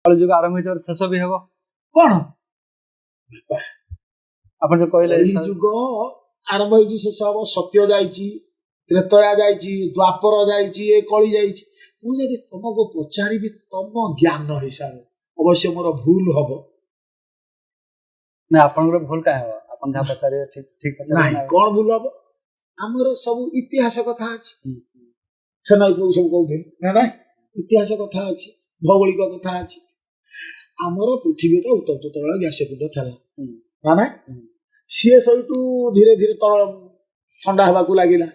कलिजुग आरंभ हो शेष भी हम कौन आप जो कहले युग आरंभ हो शेष हम सत्य जाइए त्रेतया जाइए द्वापर जाइए कली जाइए मुझे तुमको पचारि तुम ज्ञान हिसाब अवश्य मोर भूल हम ना आपन भूल का है अपन जहाँ पचारे ठीक ठीक नहीं कौन भूल हम आमर सब इतिहास कथा अच्छी सेनाई सब कहते ना ना इतिहास कथा अच्छी भौगोलिक कथा अच्छी आमर पृथ्वी तो उत्तर तल ग्यास पिंड था ना ना सी सब धीरे धीरे तल ठंडा हवा लगिला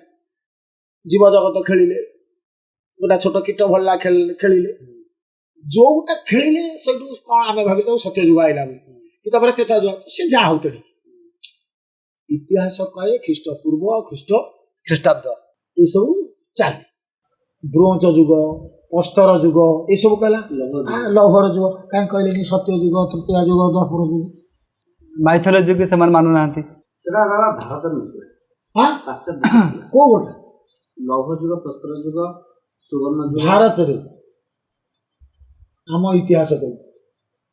जीव जगत खेलिले गोटा छोट कीट भल्ला खेलिले जो गोटा खेलिले से कौन आम भावी सत्य जुग आईला कि त्रेता जुग से जहाँ होते इतिहास कहे ख्रीष्ट पूर्व ख्रीष्ट ख्रीष्टाब्द ये सब चले ब्रोंज जुग प्रस्तर जुग ये सब कहला लौहर जुग कहीं कहले सत्य जुग तृतीय जुग द्वापर जुग माइथोलॉजी के समान मानु ना भारत हाँ को गोटा लौह जुग प्रस्तर जुग सुवर्ण जुग भारत रे आम इतिहास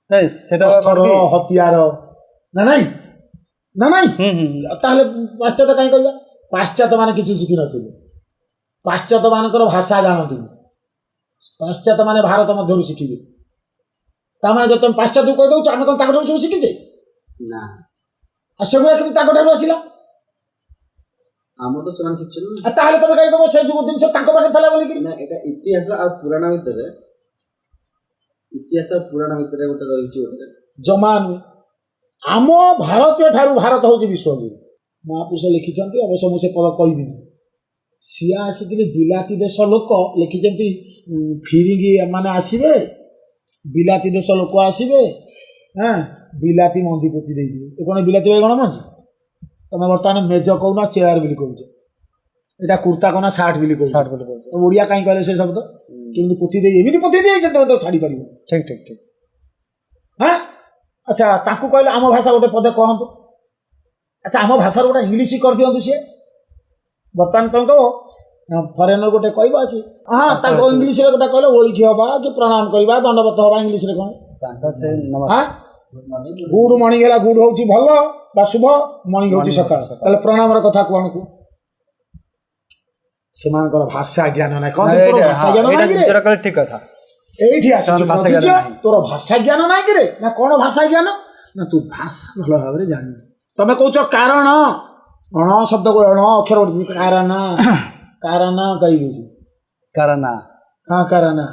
नहीं सेटा हथियार ना नहीं ना नहीं ताहले पाश्चात्य कहीं कहबा पाश्चात्य माने किसी शिखि नथिले पाश्चात्य मानकर भाषा जानती पाश्चात्य माने भारत मध्य शिखिबे ता माने जब तुम पाश्चात्य कह दउछ आमे कोन ताकठो सब शिखिछे ना आ सेगुला कि ताकठो आसिला आम तो ସେମାନେ ଶିଖିଛନ୍ତି ତାହେଲେ ତମେ କାଇଁ କହିବ ସେ ଯୁଗ ଜିନିଷ ତାଙ୍କ ପାଖରେ ଥିଲା ବୋଲି କି ନା ଏଟା ଇତିହାସ ଆଉ ପୁରାଣ ଭିତରେ ଗୋଟେ ରହିଛି ଗୋଟେ ଜମାନ ଆମ ଭାରତୀୟ ଠାରୁ ଭାରତ ହଉଛି ବିଶ୍ୱଗୁରୁ ମହାପୁରୁଷ ଲେଖିଛନ୍ତି ଅବଶ୍ୟ ମୁଁ ସେ ପଦ କହିବିନି ସିଏ ଆସିକିରି ବିଲାତି ଦେଶ ଲୋକ ଲେଖିଛନ୍ତି ଫିରିଙ୍ଗି ଏମାନେ ଆସିବେ ବିଲାତି ଦେଶ ଲୋକ ଆସିବେ ହଁ ବିଲାତି ମଞ୍ଜି ପୋତି ଦେଇଯିବେ ଏ କ'ଣ ବିଲାତି ବାଇଗଣ ମଞ୍ଜି तमें बर्तमान मेज कहना चेयर बोली कहूच यहाँ कुर्ता कहना सार्ट बोली कहूच तो ओडिया कहीं कहले से शब्द केमती पोथी दे एमती पोथी दे तो छाड़ी पार ठीक ठीक ठीक हाँ अच्छा ताकू कहले आम भाषा गोटे पदे कहतु अच्छा आम भाषा गोटे इंग्लीश कर दिंतु सी बर्तमान तुम कह फरेनर गोटे कह आसी हाँ इंग्लीश गोटे कहले ओळखी हवा कि प्रणाम करवा दंडवत हवा इंग्लीश कौन हाँ गुड मर्णिंग है गुड हूँ भल बा शुभ मर्णिंग हूँ सकाल प्रणाम कथा कौन को से भाषा ज्ञान ना कौन तोर भाषा ज्ञान ना ठीक कथा एठी आसी तोर भाषा ज्ञान ना कि ना कौन भाषा ज्ञान ना तू भाषा भल भाव में जान तमें कौच कारण अण शब्द को अण अक्षर उठी कारण कारण कही कारण हाँ कारण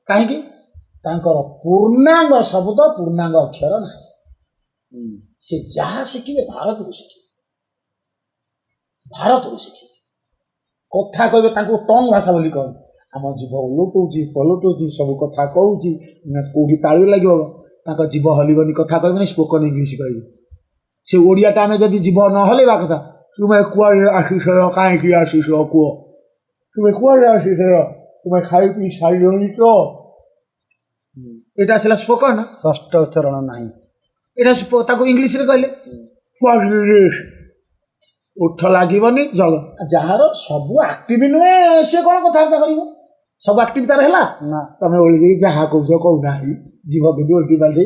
कहीं पूर्णांग शब्द पूर्णांग अक्षर ना से जहाँ शिखे भारत को शिखे कथा कहे टंग भाषा बोली कहते आम जीव उलटुची पलटुची सब कथा कहूँ कौटी ताली लगे जीव हलबनी कथा कहबे स्पोकन इंग्लीश कह से ओडियाटा आम जदि जीव न हलवा कथा तुम्हें कुआड़े आसीस कहीं आसीस कह तुम्हें कुआड़े आसीस तुम्हें खाई पी सारी तो एटा आसला स्पोकन स्पष्ट उच्चारण नहीं एटा इंग्लीश रे कहले उठ लगनी जग जार सब आक्टिव नुहे सी कौन कथबार्ता कर सब आक्टिव तार है तुम ओल्टी जहाँ कौच कहना जीव बिंदु ओल्टी पाल्टी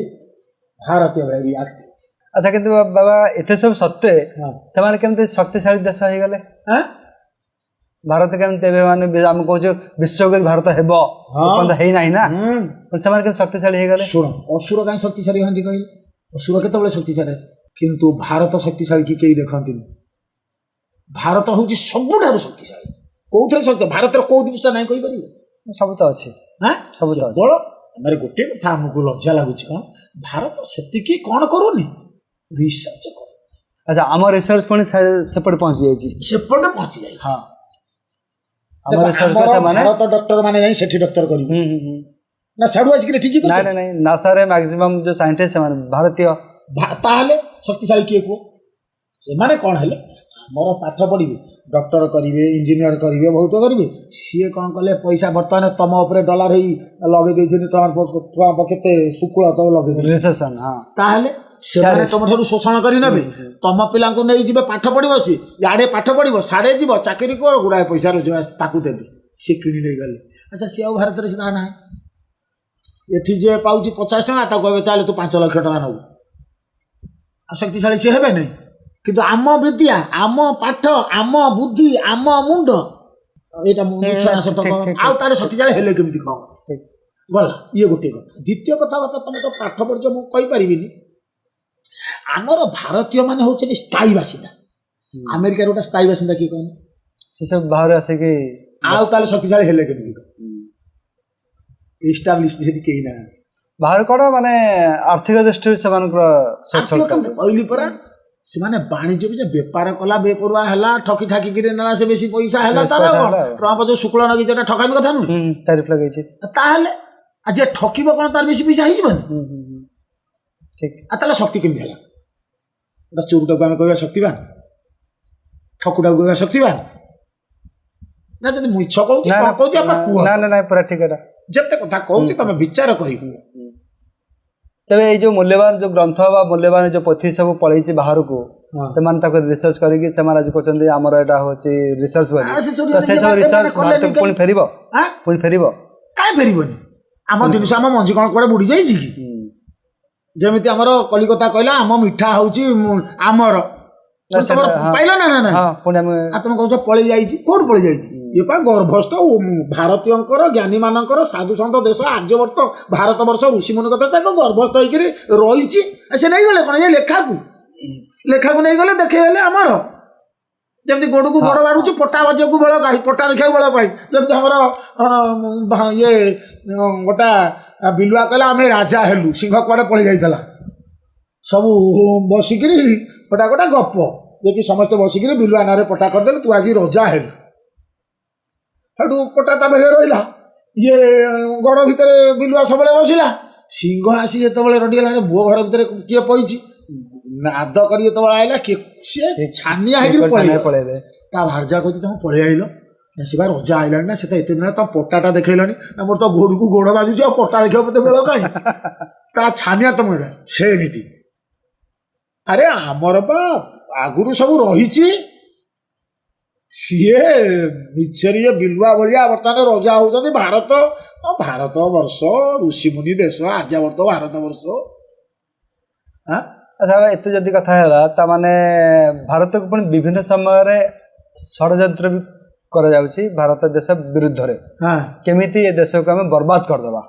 भारतीय भाई आक्टिव अच्छा किंतु बाबा एते सब सत्वे से केमती शक्तिशाली देश हो गले भारत केमती माने आम कहूँ विश्वगुरु भारत हेबो है ना से शक्तिशाली हो गले शुण असुर कहीं शक्तिशाली हाँ कहले असुर केत शक्तिशाली किंतु भारत शक्तिशाली कि कई देखती भारत हूँ सबुठ शक्तिशाली कौन शक्ति भारत कौ जिनिसटा ना कहीपर सब तो अच्छे हाँ सब केवल आम गोटे कथा आमको लज्जा लगुच कौन भारत से कौन करूनी रिसर्च कर अच्छा आम रिसर्च पुणी सेपटे पहुंची जापटे पहुंची जाए हाँ भारत डॉक्टर माने जाई सेठी डॉक्टर करी ना साडू आज ठीक ही नहीं नहीं नासा रे मैक्सिमम जो साइंटिस्ट है भारतीय ताहले शक्तिशाली किए को से माने कौन है मोर पाठ पढ़े डॉक्टर करेंगे इंजीनियर करेंगे बहुत करेंगे सी कौन कले पैसा बर्तमान तुम उपर डॉलर लगे ट्रंप केते शुक्ल तो लगे रिसेशन हाँ ताहले से तुम ठार शोषण कर ने तुम पिला नहीं जी पाठ पढ़ सी इे पाठ पढ़ साढ़े जीव चाकरी कर गुड़ाए पैसा रोजगार ताकू देवे सी कि गले अच्छा सी आ भारत में सीधा ना ଏଠି ଯିଏ ପାଉଛି 50 ଟଙ୍କା ତାକୁ କହିବେ ଚାଲେ ତୁ 5 ଲକ୍ଷ ଟଙ୍କା ନେବୁ ଆଉ ଶକ୍ତିଶାଳୀ ସିଏ ହେବେ ନାହିଁ କିନ୍ତୁ ଆମ ବିଦ୍ୟା ଆମ ପାଠ ଆମ ବୁଦ୍ଧି ଆମ ମୁଣ୍ଡ ଏଇଟା ସତ ଆଉ ତାର ଶକ୍ତିଶାଳୀ ହେଲେ କେମିତି କଣ ଗଲା ଇଏ ଗୋଟିଏ କଥା ଦ୍ୱିତୀୟ କଥା ବାପା ତମେ ତ ପାଠ ପଢିଛ ମୁଁ କହିପାରିବିନି ଆମର ଭାରତୀୟ ମାନେ ହଉଛନ୍ତି ସ୍ଥାୟୀ ବାସିନ୍ଦା ଆମେରିକାର ଗୋଟେ ସ୍ଥାୟୀ ବାସିନ୍ଦା କିଏ କହନି ସେ ସବୁ ବାହାରୁ ଆସିକି ଆଉ ତାହେଲେ ଶକ୍ତିଶାଳୀ ହେଲେ କେମିତି ଏଷ୍ଟାବ୍ଲିଶ ସେଠି କେହି ନାହାନ୍ତି ବାହାରୁ କଣ ମାନେ ଆର୍ଥିକ ଦୃଷ୍ଟିରୁ ସେମାନଙ୍କର କହିଲି ପରା ସେମାନେ ବାଣିଜ୍ୟ ବି ଯେ ବେପାର କଲା ବେପରୁଆ ହେଲା ଠକି ଠାକିକିରି ନେଲା ସେ ବେଶୀ ପଇସା ହେଲା ତାର ଟ୍ରମ୍ପ ଯୋଉ ଶୁକ୍ଳ ନଗେଇଛି ଏଟା ଠକାମି କଥା ନୁହେଁ ଟାରିଫ ଲଗେଇଛି ତାହେଲେ ଆଉ ଯିଏ ଠକିବ କଣ ତାର ବେଶୀ ପଇସା ହେଇଯିବନି ଠିକ ଆଉ ତାହେଲେ ଶକ୍ତି କେମିତି ହେଲା ଗୋଟେ ଚୋରଟାକୁ ଆମେ କହିବା ଶକ୍ତିବାନ ଠକୁଟାକୁ କହିବା ଶକ୍ତିବାନ ନା ଯଦି ମିଛ କହୁଛି କହୁଛି ଆପଣ କୁହ ନା ପୁରା ଠିକ ଏଟା ଯେତେ କଥା କହୁଛି ତମେ ବିଚାର କରିବ ତେବେ ଏଇ ଯୋଉ ମୂଲ୍ୟବାନ ଯୋଉ ଗ୍ରନ୍ଥ ବା ମୂଲ୍ୟବାନ ଯୋଉ ପୋଥି ସବୁ ପଳେଇଛି ବାହାରକୁ ସେମାନେ ତାକୁ ରିସର୍ଚ୍ଚ କରିକି ସେମାନେ ଆଜି କହୁଛନ୍ତି ଆମର ଏଟା ହଉଛି ରିସର୍ଚ୍ଚ ବୋଲି ସେ ସବୁ ରିସର୍ଚ୍ଚ ଭାରତକୁ ପୁଣି ଫେରିବ କାଇଁ ଫେରିବନି ଆମ ଜିନିଷ ଆମ ମଞ୍ଜି କଣ କୁଆଡେ ବୁଡି ଯାଇଛି କି ଯେମିତି ଆମର କଲିକତା କହିଲା ଆମ ମିଠା ହଉଛି ଆମର ପାଇଲ ନା ତମେ କହୁଛ ପଳେଇ ଯାଇଛି କୋଉଠି ପଳେଇ ଯାଇଛି ଇଏ ପା ଗର୍ଭସ୍ଥ ଭାରତୀୟଙ୍କର ଜ୍ଞାନୀ ମାନଙ୍କର ସାଧୁ ସନ୍ଥ ଦେଶ ଆର୍ଯ୍ୟବର୍ତ୍ତ ଭାରତ ବର୍ଷ ଋଷିମୁନି କଥା ତାକୁ ଗର୍ଭସ୍ଥ ହେଇକିରି ରହିଛି ସେ ନେଇଗଲେ କଣ ଏ ଲେଖାକୁ ନେଇଗଲେ ଦେଖେଇଗଲେ ଆମର ଯେମିତି ଗୋଡକୁ ଗୋଡ ବାଡୁଛି ପଟା ବାଜିବାକୁ ବଳ ଗାଈ ପଟା ଦେଖିବାକୁ ବଳ ପାଇ ଯେମିତି ଆମର ଇଏ ଗୋଟା ବିଲୁଆ କହିଲା ଆମେ ରାଜା ହେଲୁ ସିଂହ କୁଆଡେ ପଳେଇ ଯାଇଥିଲା ସବୁ ବସିକିରି ଗୋଟା ଗୋଟା ଗପ ଯେ କି ସମସ୍ତେ ବସିକିରି ବିଲୁଆ ନାଁରେ ପଟା କରିଦେଲେ ତୁ ଆଜି ରଜା ହେଲୁ ସେଠୁ ପଟା ତା ବେହେ ରହିଲା ଇଏ ଗଡ଼ ଭିତରେ ବିଲୁଆ ସବୁବେଳେ ବସିଲା ସିଂହ ଆସି ଯେତେବେଳେ ରଡ଼ିଗଲା ମୋ ଘର ଭିତରେ କିଏ ପଇଛି ନାଦ କରି ଯେତେବେଳେ ଆଇଲା କିଏ ସିଏ ଛାନିଆ ହେଇକିରି ପଳେଇଲେ ତା ଭାର୍ଯ୍ୟା କହୁଛି ତମେ ପଳେଇ ଆଇଲ ସିବା ରଜା ଆଇଲାଣି ନା ସେ ତ ଏତେ ଦିନ ତମ ପଟାଟା ଦେଖେଇଲଣି ନା ମୋର ତ ଗୋଡକୁ ଗୋଡ ବାଜୁଛି ଆଉ ପଟା ଦେଖିବ ମତେ ବେଳ କାହିଁ ତା ଛାନିଆ ତମ ସେ ଏମିତି ଆରେ ଆମର ବା ଆଗରୁ ସବୁ ରହିଛି ସିଏ ନିଚେରିଏ ବିଲୁଆ ଭଳିଆ ବର୍ତ୍ତମାନ ରଜା ହଉଛନ୍ତି ଭାରତ ବର୍ଷ ଋଷିମୁନି ଦେଶ ଆର୍ଯ୍ୟାବର୍ତ୍ତ ଭାରତ ବର୍ଷ ଆଚ୍ଛା ଏତେ ଯଦି କଥା ହେଲା ତାମାନେ ଭାରତକୁ ପୁଣି ବିଭିନ୍ନ ସମୟରେ ଷଡ଼ଯନ୍ତ୍ର ବି କରାଯାଉଛି ଭାରତ ଦେଶ ବିରୁଦ୍ଧରେ କେମିତି ଏ ଦେଶକୁ ଆମେ ବର୍ବାଦ କରିଦେବା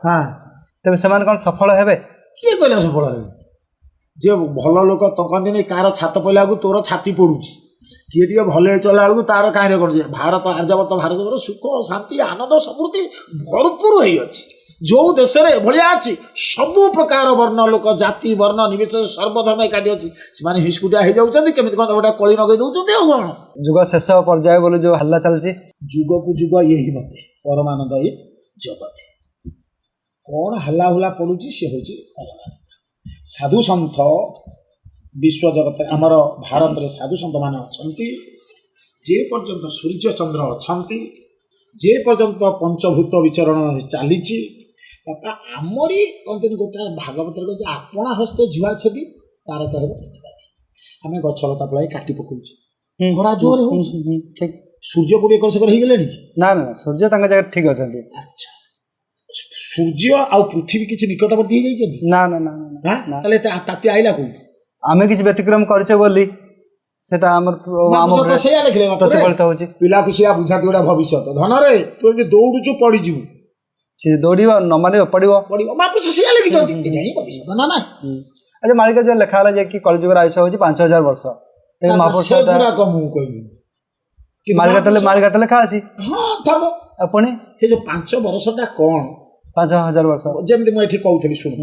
ତେବେ ସେମାନେ କ'ଣ ସଫଳ ହେବେ କିଏ କହିଲା ସଫଳ ହେବେ ଯେ ଭଲ ଲୋକ କହନ୍ତିନି କାହାର ଛାତ ପଇଲା ବେଳକୁ ତୋର ଛାତି ପଡୁଛି କିଏ ଟିକେ ଭଲରେ ଚଳିଲା ବେଳକୁ ତାର କାହିଁରେ କରୁଛି ଭାରତ ଆର୍ଯ୍ୟାବର୍ତ୍ତ ଭାରତର ସୁଖ ଶାନ୍ତି ଆନନ୍ଦ ସମୃଦ୍ଧି ଭରପୁର ହେଇଅଛି ଯୋଉ ଦେଶରେ ଏଭଳିଆ ଅଛି ସବୁ ପ୍ରକାର ବର୍ଣ୍ଣ ଲୋକ ଜାତି ବର୍ଣ୍ଣ ନିବିଶେଷ ସର୍ବଧର୍ମ ଏକାଠି ଅଛି ସେମାନେ ହିସ୍କୁଟିଆ ହେଇଯାଉଛନ୍ତି କେମିତି କ'ଣ ଗୋଟେ କଳି ନଗେଇ ଦଉଛନ୍ତି ଆଉ କ'ଣ ଯୁଗ ଶେଷ ପର୍ଯ୍ୟାୟ ବୋଲି ଯୋଉ ହାଲ୍ଲା ଚାଲିଛି ଯୁଗକୁ ଯୁଗ ଏହି ମତେ ପରମାନନ୍ଦ ଏ ଜଗତେ କ'ଣ ହାଲ୍ଲା ହୁଲା ପଡୁଛି ସେ ହଉଛି ଅଲଗା ସାଧୁ ସନ୍ଥ ବିଶ୍ୱ ଜଗତରେ ଆମର ଭାରତରେ ସାଧୁ ସନ୍ଥମାନେ ଅଛନ୍ତି ଯେ ପର୍ଯ୍ୟନ୍ତ ସୂର୍ଯ୍ୟ ଚନ୍ଦ୍ର ଅଛନ୍ତି ଯେ ପର୍ଯ୍ୟନ୍ତ ପଞ୍ଚଭୂତ ବିଚରଣ ଚାଲିଛି ବାପା ଆମରି କହନ୍ତି ଗୋଟେ ଭାଗବତରେ କହୁଛି ଆପଣା ହସ୍ତେ ଜୁଆ ଛେଦି ତାର କହିବ ପ୍ରତିବାଦୀ ଆମେ ଗଛ ଲତା ପଳାଇ କାଟି ପକଉଛେ ଖରା ଜୋରରେ ହଉଛି ସୂର୍ଯ୍ୟ କୋଉଠି ଏକର ସେକର ହେଇଗଲେଣି କି ନା ସୂର୍ଯ୍ୟ ତାଙ୍କ ଜାଗାରେ ଠିକ ଅଛନ୍ତି ଆଚ୍ଛା ସୂର୍ଯ୍ୟ ଆଉ ପୃଥିବୀ କିଛି ନିକଟବର୍ତ୍ତୀ ହେଇଯାଇଛନ୍ତି ନା ତାହେଲେ ତାତି ଆଇଲା କୋଉଠି ଆମେ କିଛି ବ୍ୟତିକ୍ରମ କରିଛେ ବୋଲି ସେଟା ଆମର ସେଇଆ ଲେଖିଲେ ପ୍ରତିଫଳିତ ହଉଛି ପିଲାକୁ ସେଇଆ ବୁଝାନ୍ତି ଗୋଟେ ଭବିଷ୍ୟତ ଧନରେ ତୁ ଏମିତି ଦୌଡୁଛୁ ପଡିଯିବୁ ସେ ଦୌଡ଼ିବ ନ ମାରିବ ପଡିବ ମାପୁଛ ସେଇଆ ଲେଖିଛନ୍ତି ଭବିଷ୍ୟତ ନା ନାଇଁ ଆଚ୍ଛା ମାଳିକା ଯୋଉ ଲେଖା ହେଲା ଯେ କି କଳିଯୁଗର ଆୟୁଷ ହଉଛି 5000 ବର୍ଷ ମୁଁ କହିବି ମାଳିକା ତ ଲେଖା ଅଛି ହଁ ଥବ ପୁଣି ସେ ଯୋଉ 5 ବର୍ଷଟା କଣ 5000 ବର୍ଷ ଯେମିତି ମୁଁ ଏଠି କହୁଥିଲି ଶୁଣ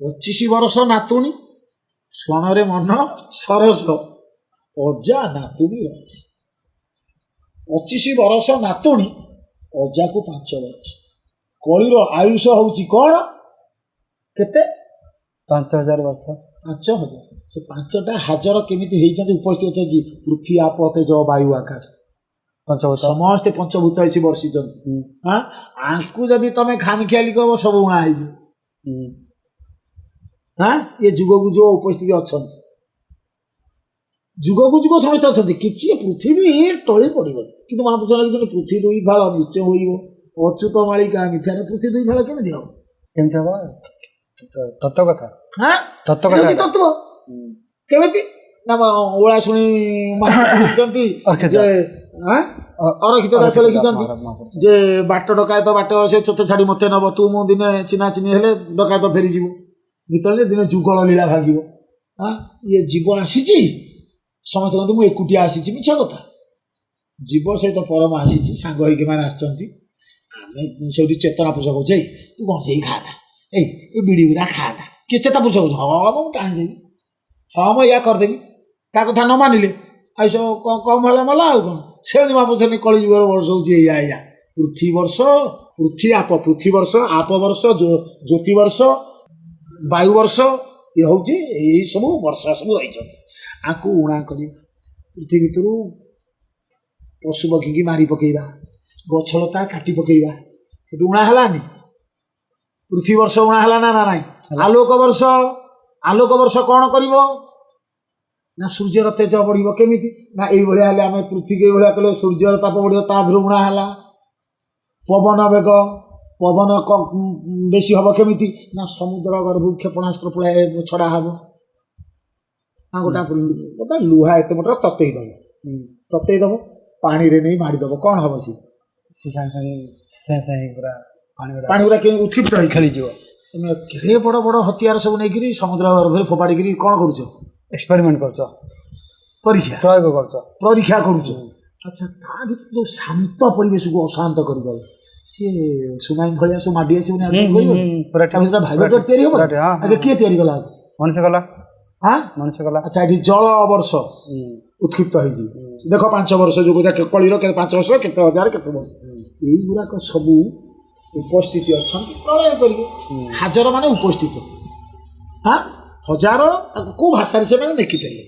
25 ବର୍ଷ ନାତୁଣୀ ସ୍ୱରରେ ମନ ସରସ ଅଜା ନାତୁଣୀ ରହିଛି 25 ବର୍ଷ ନାତୁଣୀ ଅଜାକୁ 5 ବର୍ଷ କଳିର ଆୟୁଷ ହଉଛି କଣ କେତେ 5000 ବର୍ଷ 5000 ସେ 5ଟା ହାଜର କେମିତି ହେଇଛନ୍ତି ଉପସ୍ଥିତ ଅଛନ୍ତି ପୃଥ୍ୱୀ ଆପ ତେଜ ବାୟୁ ଆକାଶ ସମସ୍ତେ ପଞ୍ଚଭୂତ ହେଇଛି ବର୍ଷିଛନ୍ତି ଆଙ୍କୁ ଯଦି ତମେ ଖାମଖିଆଲି କହିବ ସବୁ ଉଣା ହେଇଯିବ ଏ ଯୁଗକୁ ଯୁଗ ଉପସ୍ଥିତି ଅଛନ୍ତି ଯୁଗକୁ ଯୁଗ ସମସ୍ତେ ଅଛନ୍ତି କିଛି ପୃଥିବୀ ଟଳି ପଡିବନି କିନ୍ତୁ ମହାପୁରୁଷ ଲାଗିଛନ୍ତି ପୃଥ୍ୱୀ ଦୁଇ ଫାଳ ନିଶ୍ଚୟ ହୋଇବ ଅଚ୍ୟୁତ ମାଳିକା ମିଥ୍ୟାରେ ପୃଥ୍ୱୀ ଦୁଇ ଫାଳ କେମିତି ହବ କେମିତି ହବ ତତ୍ତ୍ୱ କଥା ହଁ ତତ୍ତ୍ୱ ଏଇଟା କଥା ହଉଛି ତତ୍ତ୍ୱ। କେମିତି ନା ଓଳା ଶୁଣି ଲେଖିଛନ୍ତି ଯେ ଅରକ୍ଷିତ ଦାସ ଲେଖିଛନ୍ତି ଯେ ବାଟ ଡକାୟତ ବାଟ ସେ ଚୋତେ ଛାଡ଼ି ମତେ ନବ ତୁ ମୁଁ ଦିନେ ଚିହ୍ନା ଚିହ୍ନି ହେଲେ ଡକାୟତ ଫେରିଯିବ ଭିତରେ ଦିନେ ଯୁଗଳ ଲୀଳା ଭାଙ୍ଗିବ। ଇଏ ଜୀବ ଆସିଛି ସମସ୍ତେ କହନ୍ତି ମୁଁ ଏକୁଟିଆ ଆସିଛି ମିଛ କଥା। ଜୀବ ସହିତ ପରମ ଆସିଛି ସାଙ୍ଗ ହେଇକି ମାନେ ଆସିଛନ୍ତି। ଆମେ ସେଇଠି ଚେତନା ପୁରୁଷ କହୁଛେ ତୁ ଗଞ୍ଜେଇ ଖାଆନା ଏଇ ବିଡ଼ି ଗୁରା ଖାଆନା କିଏ ଚେତା ପୁରୁଷ କହୁଛି ହଁ ମୁଁ ଟାଣିଦେବି ହଁ ମୁଁ ଏଇଆ କରିଦେବି ତା କଥା ନ ମାନିଲେ ଆୟୁଷ କମ୍ ହେଲା ମଲା ଆଉ କ'ଣ। ସେମିତି ମହାପୁରୁଷ କଳି ଯୁଗର ବର୍ଷ ହେଉଛି ଏଇଆ ପୃଥ୍ୱୀ ବର୍ଷ ପୃଥ୍ୱୀ ବର୍ଷ ଆପ ବର୍ଷ ଜ୍ୟୋତି ବର୍ଷ ବାୟୁ ବର୍ଷ ଇଏ ହେଉଛି ଏଇ ସବୁ ବର୍ଷ ସବୁ ରହିଛନ୍ତି। ଆକୁ ଉଣା କରିବା ପୃଥ୍ୱୀ ଭିତରୁ ପଶୁ ପକ୍ଷୀକି ମାରି ପକେଇବା ଗଛଲତା କାଟି ପକେଇବା ସେଠୁ ଉଣା ହେଲାନି। ପୃଥ୍ୱୀ ବର୍ଷ ଉଣା ହେଲା ନା ନାହିଁ। ଆଲୋକ ବର୍ଷ କ'ଣ କରିବ ନା ସୂର୍ଯ୍ୟର ତେଜ ବଢ଼ିବ କେମିତି ନା ଏଇଭଳିଆ ହେଲେ ଆମେ ପୃଥ୍ୱୀକି ଏଇଭଳିଆ କଲେ ସୂର୍ଯ୍ୟର ତାପ ବଢ଼ିବ ତା ଦେହରୁ ଉଣା ହେଲା। ପବନ ବେଗ ପବନ ବେଶୀ ହେବ କେମିତି ନା ସମୁଦ୍ର ଗର୍ଭରୁ କ୍ଷେପଣାସ୍ତ୍ର ପୁଳାଏ ଛଡ଼ା ହେବ। ଗୋଟେ ଲୁହା ଏତେ ମୋଟର ତତେଇ ଦେବ ପାଣିରେ ନେଇ ମାଡ଼ିଦେବ କ'ଣ ହେବ ପାଣି ଗୁଡ଼ା କେମିତି ଉତ୍କ୍ଷିପ୍ତ ହେଇ ଖେଳିଯିବ। ତୁମେ କେଡ଼େ ବଡ଼ ବଡ଼ ହତିଆର ସବୁ ନେଇକିରି ସମୁଦ୍ର ଗର୍ଭରେ ଫୋପାଡ଼ିକିରି କ'ଣ କରୁଛ ଏକ୍ସପେରିମେଣ୍ଟ କରୁଛ ପରୀକ୍ଷା କରୁଛ। ଆଚ୍ଛା ତା ଭିତରେ ଯେଉଁ ଶାନ୍ତ ପରିବେଶକୁ ଅଶାନ୍ତ କରିଦେବ ସିଏ ସୁନାମି ଭଳିଆ ସବୁ ମାଡ଼ି ଆସିବନି ତା ଭିତରେ ଭାଇବ୍ରେଟର ତିଆରି ହେବ। ଆগে କିଏ ତିଆରି କଲା ମଣିଷ କଲା ଆଚ୍ଛା ଏଠି ଜଳ ବର୍ଷ ଉତ୍କ୍ଷିପ୍ତ ହେଇଯିବ ଦେଖ 5 ବର୍ଷ ଯୋଉ କଳିର 5 ବର୍ଷ କେତେ ହଜାର କେତେ ବର୍ଷ ଏଇଗୁଡ଼ାକ ସବୁ ଉପସ୍ଥିତି ଅଛନ୍ତି ପ୍ରଳୟ କରିବେ। ହାଜର ମାନେ ଉପସ୍ଥିତ ହଜାର ତାକୁ କେଉଁ ଭାଷାରେ ସେମାନେ ଲେଖିଥିଲେ